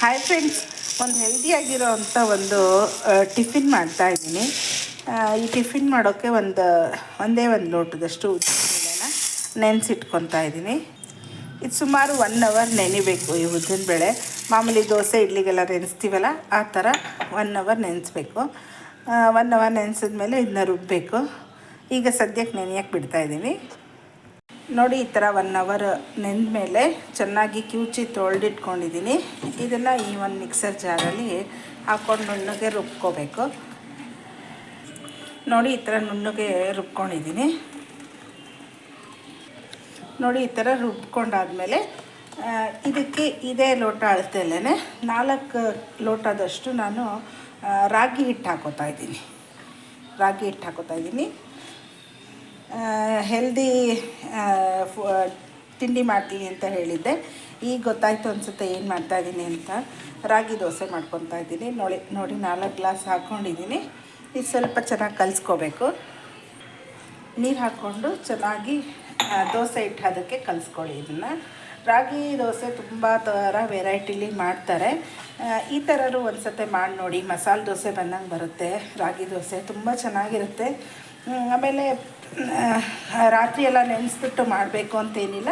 Hi friends, ಒಂದು ಹೆಲ್ದಿಯಾಗಿರೋ ಅಂಥ ಒಂದು ಟಿಫಿನ್ ಮಾಡ್ತಾಯಿದ್ದೀನಿ. ಈ ಟಿಫಿನ್ ಮಾಡೋಕ್ಕೆ ಒಂದೇ ಒಂದು ಲೋಟದಷ್ಟು ಉದ್ದಿನಬೇಳೆನ ನೆನೆಸಿಟ್ಕೊತಾ ಇದ್ದೀನಿ. ಇದು ಸುಮಾರು 1 ಅವರ್ ನೆನಿಬೇಕು. ಈ ಉದ್ದಿನಬೇಳೆ ಮಾಮೂಲಿ ದೋಸೆ ಇಡ್ಲಿಗೆಲ್ಲ ನೆನೆಸ್ತೀವಲ್ಲ ಆ ಥರ 1 ಅವರ್ ನೆನೆಸ್ಬೇಕು. 1 ಅವರ್ ನೆನೆಸಿದ್ಮೇಲೆ ಇದನ್ನ ರುಬ್ಬಬೇಕು. ಈಗ ಸದ್ಯಕ್ಕೆ ನೆನೆಯಕ್ಕೆ ಬಿಡ್ತಾಯಿದ್ದೀನಿ. ನೋಡಿ, ಈ ಥರ 1 ಅವರ್ ನೆಂದ ಮೇಲೆ ಚೆನ್ನಾಗಿ ಕಿವುಚಿ ತೊಳೆದಿಟ್ಕೊಂಡಿದ್ದೀನಿ. ಇದನ್ನು ಈ ಒಂದು ಮಿಕ್ಸರ್ ಜಾರಲ್ಲಿ ಹಾಕ್ಕೊಂಡು ನುಣ್ಣಗೆ ರುಬ್ಕೋಬೇಕು. ನೋಡಿ, ಈ ಥರ ನುಣ್ಣಗೆ ರುಬ್ಕೊಂಡಿದ್ದೀನಿ. ನೋಡಿ, ಈ ಥರ ರುಬ್ಕೊಂಡಾದಮೇಲೆ ಇದಕ್ಕೆ ಇದೇ ಲೋಟ ಅಳತೆಯಲ್ಲೇ 4 ಲೋಟದಷ್ಟು ನಾನು ರಾಗಿ ಹಿಟ್ಟು ಹಾಕೋತಾ ಇದ್ದೀನಿ. ಹೆಲ್ದಿ ತಿಂಡಿ ಮಾಡ್ತೀನಿ ಅಂತ ಹೇಳಿದ್ದೆ. ಈಗ ಗೊತ್ತಾಯಿತು ಅನಿಸುತ್ತೆ ಏನು ಮಾಡ್ತಾಯಿದ್ದೀನಿ ಅಂತ. ರಾಗಿ ದೋಸೆ ಮಾಡ್ಕೊತಾ ಇದ್ದೀನಿ. ನೋಡಿ 4 ಗ್ಲಾಸ್ ಹಾಕ್ಕೊಂಡಿದ್ದೀನಿ. ಇದು ಸ್ವಲ್ಪ ಚೆನ್ನಾಗಿ ಕಲಿಸ್ಕೋಬೇಕು. ನೀರು ಹಾಕ್ಕೊಂಡು ಚೆನ್ನಾಗಿ ದೋಸೆ ಹಿಟ್ಟು ಅದಕ್ಕೆ ಕಲಿಸ್ಕೊಳ್ಳಿ. ಇದನ್ನು ರಾಗಿ ದೋಸೆ ತುಂಬ ಥರ ವೆರೈಟಿಲಿ ಮಾಡ್ತಾರೆ. ಈ ಥರನೂ ಒಂದು ಸತಿ ಮಾಡಿ ನೋಡಿ. ಮಸಾಲೆ ದೋಸೆ ಬಂದಂಗೆ ಬರುತ್ತೆ. ರಾಗಿ ದೋಸೆ ತುಂಬ ಚೆನ್ನಾಗಿರುತ್ತೆ. ಆಮೇಲೆ ರಾತ್ರಿ ಎಲ್ಲ ನೆನೆಸ್ಬಿಟ್ಟು ಮಾಡಬೇಕು ಅಂತೇನಿಲ್ಲ,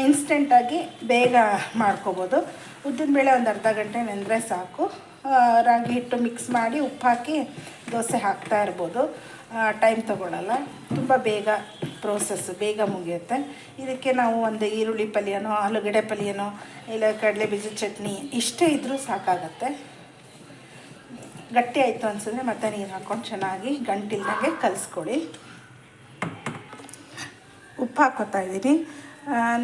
ಇನ್ಸ್ಟೆಂಟಾಗಿ ಬೇಗ ಮಾಡ್ಕೋಬೋದು. ಉದ್ದಿನಬೇಳೆ ಒಂದು ಅರ್ಧ ಗಂಟೆ ನೆಂದರೆ ಸಾಕು. ರಾಗಿ ಹಿಟ್ಟು ಮಿಕ್ಸ್ ಮಾಡಿ ಉಪ್ಪು ಹಾಕಿ ದೋಸೆ ಹಾಕ್ತಾ ಇರ್ಬೋದು. ಟೈಮ್ ತೊಗೊಳ್ಳಲ್ಲ, ತುಂಬ ಬೇಗ ಬೇಗ ಮುಗಿಯುತ್ತೆ. ಇದಕ್ಕೆ ನಾವು ಒಂದು ಈರುಳ್ಳಿ ಪಲ್ಯನೋ ಆಲೂಗಡ್ಡೆ ಪಲ್ಯನೋ ಇಲ್ಲ ಕಡಲೆ ಬೀಜದ ಚಟ್ನಿ ಇಷ್ಟೇ ಇದ್ದರೂ ಸಾಕಾಗತ್ತೆ. ಗಟ್ಟಿ ಆಯಿತು ಅನಿಸಿದ್ರೆ ಮತ್ತೆ ನೀರು ಹಾಕ್ಕೊಂಡು ಚೆನ್ನಾಗಿ ಗಂಟಿಲ್ದಂಗೆ ಕಲಿಸ್ಕೊಳ್ಳಿ. ಉಪ್ಪು ಹಾಕ್ಕೋತಾ ಇದ್ದೀನಿ.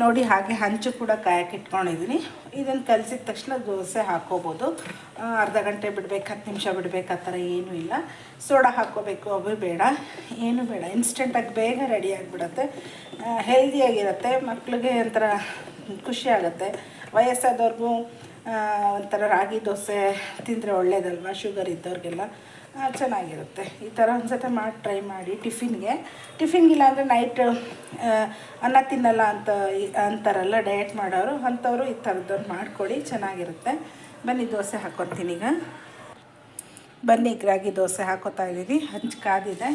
ನೋಡಿ, ಹಾಗೆ ಹಂಚು ಕೂಡ ಕಾಯಕ್ಕೆ ಇಟ್ಕೊಂಡಿದ್ದೀನಿ. ಇದನ್ನು ಕಲಸಿದ ತಕ್ಷಣ ದೋಸೆ ಹಾಕ್ಕೋಬೋದು. ಅರ್ಧ ಗಂಟೆ ಬಿಡಬೇಕು, 10 ನಿಮಿಷ ಬಿಡಬೇಕು, ಆ ಥರ ಏನೂ ಇಲ್ಲ. ಸೋಡಾ ಹಾಕ್ಕೋಬೇಕು ಅದು ಬೇಡ, ಏನೂ ಬೇಡ. ಇನ್ಸ್ಟೆಂಟಾಗಿ ಬೇಗ ರೆಡಿ ಆಗಿಬಿಡುತ್ತೆ. ಹೆಲ್ದಿಯಾಗಿರುತ್ತೆ. ಮಕ್ಕಳಿಗೆ ಒಂಥರ ಖುಷಿ ಆಗುತ್ತೆ. ವಯಸ್ಸಾದವ್ರಿಗೂ ಒಂಥರ ರಾಗಿ ದೋಸೆ ತಿಂದರೆ ಒಳ್ಳೇದಲ್ವ, ಶುಗರ್ ಇದ್ದವ್ರಿಗೆಲ್ಲ ಚೆನ್ನಾಗಿರುತ್ತೆ. ಈ ಥರ ಒಂದು ಸತಿ ಮಾಡಿ ಟ್ರೈ ಮಾಡಿ. ಟಿಫಿನ್ಗಿಲ್ಲ ಅಂದರೆ ನೈಟ್ ಅನ್ನ ತಿನ್ನಲ್ಲ ಅಂತಾರಲ್ಲ ಡಯಟ್ ಮಾಡೋರು, ಅಂಥವರು ಈ ಥರದ್ದವ್ರು ಮಾಡ್ಕೊಳ್ಳಿ, ಚೆನ್ನಾಗಿರುತ್ತೆ. ಬನ್ನಿ ದೋಸೆ ಹಾಕ್ಕೊತೀನಿ. ಈಗ ರಾಗಿ ದೋಸೆ ಹಾಕೋತಾ ಇದ್ದೀನಿ. ಹಂಚು ಕಾದಿದೆ.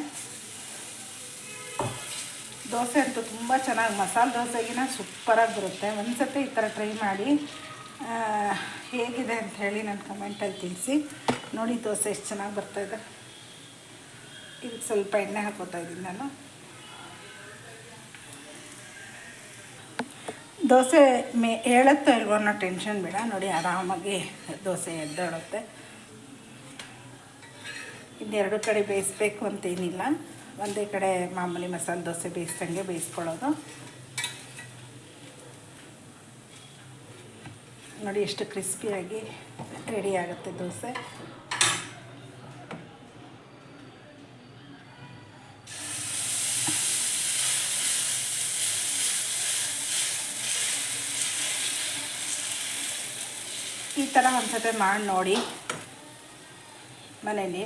ದೋಸೆ ಅಂತೂ ತುಂಬ ಚೆನ್ನಾಗಿ, ಮಸಾಲೆ ದೋಸೆಗಿನ ಸೂಪರಾಗಿ ಬರುತ್ತೆ. ಒಂದು ಸತಿ ಈ ಥರ ಟ್ರೈ ಮಾಡಿ. ಹೇಗಿದೆ ಅಂತ ಹೇಳಿ ನನ್ನ ಕಮೆಂಟಲ್ಲಿ ತಿಳಿಸಿ. ನೋಡಿ, ದೋಸೆ ಎಷ್ಟು ಚೆನ್ನಾಗಿ ಬರ್ತಾಯಿದೆ. ಇದಕ್ಕೆ ಸ್ವಲ್ಪ ಎಣ್ಣೆ ಹಾಕೋತಾ ಇದ್ದೀನಿ ನಾನು. ದೋಸೆ ಹೇಳುತ್ತೋ ಇಲ್ವೋ ಅನ್ನೋ ಟೆನ್ಷನ್ ಬೇಡ. ನೋಡಿ, ಆರಾಮಾಗಿ ದೋಸೆ ಎದ್ದೇಳುತ್ತೆ. ಇನ್ನೆರಡು ಕಡೆ ಬೇಯಿಸ್ಬೇಕು ಅಂತೇನಿಲ್ಲ, ಒಂದೇ ಕಡೆ ಮಾಮೂಲಿ ಮಸಾಲೆ ದೋಸೆ ಬೇಯಿಸ್ದಂಗೆ ಬೇಯಿಸ್ಕೊಳ್ಳೋದು. ನೋಡಿ, ಎಷ್ಟು ಕ್ರಿಸ್ಪಿಯಾಗಿ ರೆಡಿ ಆಗುತ್ತೆ ದೋಸೆ. ಈ ಥರ ಒಂದು ಸತಿ ಮಾಡಿ ನೋಡಿ ಮನೇಲಿ.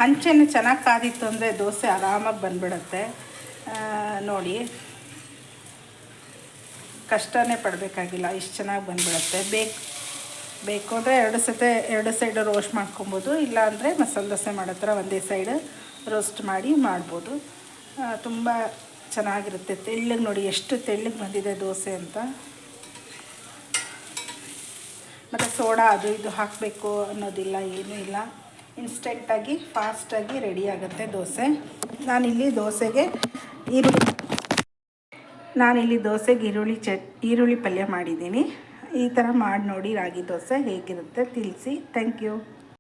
ಹಂಚನ್ನು ಚೆನ್ನಾಗಿ ಕಾದಿತ್ತು ಅಂದರೆ ದೋಸೆ ಆರಾಮಾಗಿ ಬಂದ್ಬಿಡುತ್ತೆ. ನೋಡಿ, ಕಷ್ಟನೇ ಪಡಬೇಕಾಗಿಲ್ಲ, ಇಷ್ಟು ಚೆನ್ನಾಗಿ ಬಂದ್ಬಿಡುತ್ತೆ. ಬೇಕು ಅಂದರೆ 2 ಸೈಡು ರೋಸ್ಟ್ ಮಾಡ್ಕೊಬೋದು. ಇಲ್ಲ ಅಂದರೆ ಮಸಾಲೆ ದೋಸೆ ಮಾಡೋ ಥರ ಒಂದೇ ಸೈಡು ರೋಸ್ಟ್ ಮಾಡಿ ಮಾಡ್ಬೋದು. ತುಂಬ ಚೆನ್ನಾಗಿರುತ್ತೆ. ತೆಳ್ಳಗೆ ನೋಡಿ ಎಷ್ಟು ತೆಳ್ಳಗೆ ಬಂದಿದೆ ದೋಸೆ ಅಂತ. ಮತ್ತು ಸೋಡಾ ಅದು ಇದು ಹಾಕಬೇಕು ಅನ್ನೋದಿಲ್ಲ, ಏನೂ ಇಲ್ಲ. ಇನ್ಸ್ಟೆಂಟಾಗಿ ಫಾಸ್ಟಾಗಿ ರೆಡಿ ಆಗುತ್ತೆ ದೋಸೆ. ನಾನಿಲ್ಲಿ ದೋಸೆಗೆ ಈರುಳ್ಳಿ ಪಲ್ಯ ಮಾಡಿದ್ದೀನಿ. ಈ ಥರ ಮಾಡಿ ನೋಡಿ ರಾಗಿ ದೋಸೆ ಹೇಗಿರುತ್ತೆ ತಿಳಿಸಿ. Thank you.